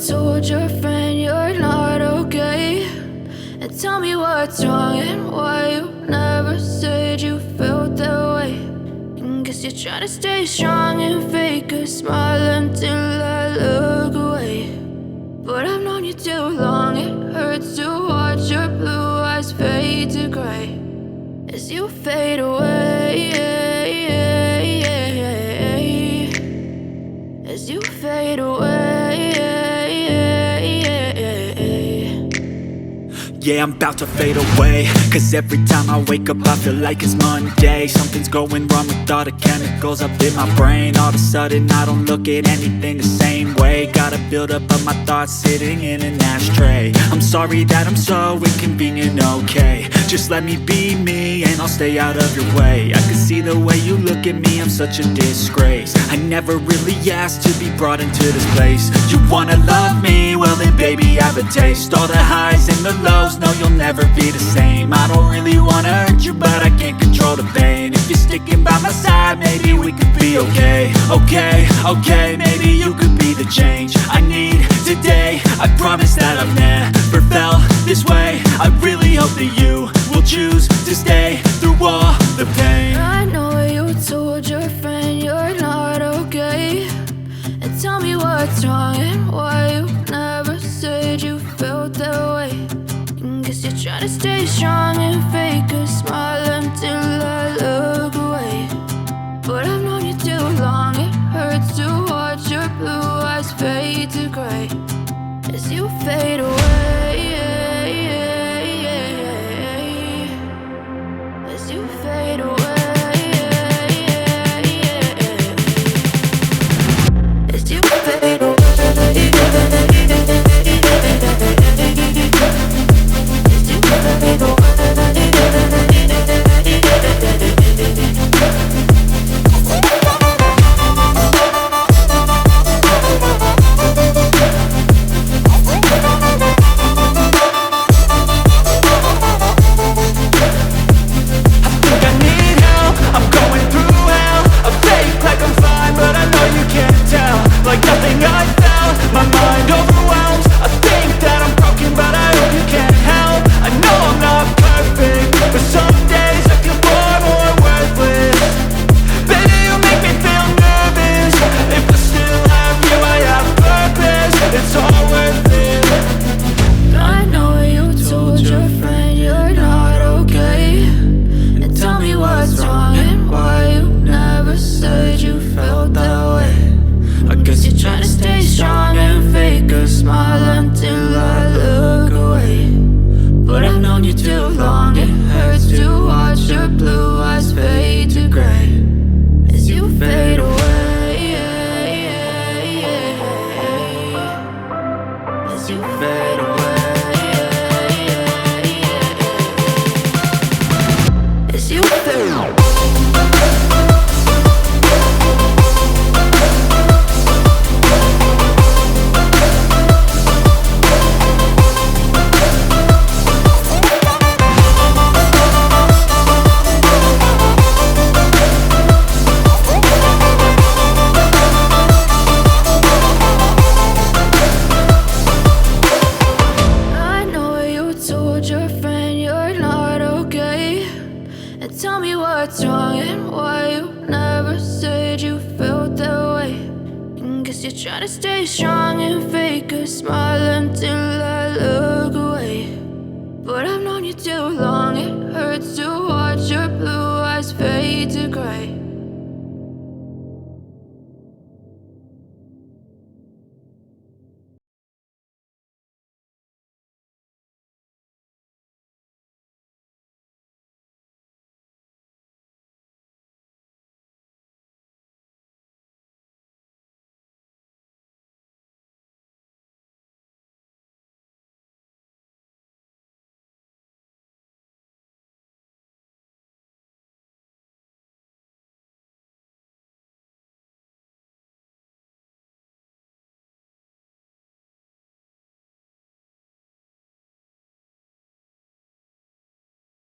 told your friend you're not okay, and tell me what's wrong and why you never said you felt that way. And guess you're trying to stay strong and fake a smile until I look away. But I've known you too long, it hurts to watch your blue eyes fade to gray as you fade away, as you fade away. Yeah, I'm about to fade away, cause every time I wake up I feel like it's Monday. Something's going wrong with all the chemicals up in my brain. All of a sudden I don't look at anything the same way. Gotta build up of my thoughts sitting in an ashtray. I'm sorry that I'm so inconvenient, okay. Just let me be me and I'll stay out of your way. I can see the way you look at me, I'm such a disgrace. I never really asked to be brought into this place. You wanna love me? Well then baby I have a taste. All the highs and the lows, no you'll never be the same. I don't really wanna hurt you but I can't control the pain. If you're sticking by my side maybe we could be okay. Okay, maybe you could be the change I need today. I promise that I've never felt this way. I really hope that you will choose to stay through all the pain. I know you told your friend you're not okay, and tell me what's wrong and why you never said you felt that way. And guess you're trying to stay strong and fake a smile until I look away. But I've known you too long, it hurts to watch your blue eyes fade to gray as you fade away, as you fade away, as you fade away. Like nothing I felt, my mind overwhelmed. I think that I'm broken, but I hope you can't help. I know I'm not perfect, but some days I feel far more worthless. Baby, you make me feel nervous. If I still have you, I have purpose. It's all worth it. I know you told your friend you're not okay, and tell me what's wrong and why you never said you felt that way. I guess you're trying to stay strong and fake a smile until I look away. But I've known you too long, it hurts to watch your blue eyes fade to gray as you fade away, as you fade away, as you fade away. Your friend you're not okay, and tell me what's wrong and why you never said you felt that way. And guess you're trying to stay strong and fake a smile until I look away. But I've known you too long, it hurts to watch your blue eyes fade to gray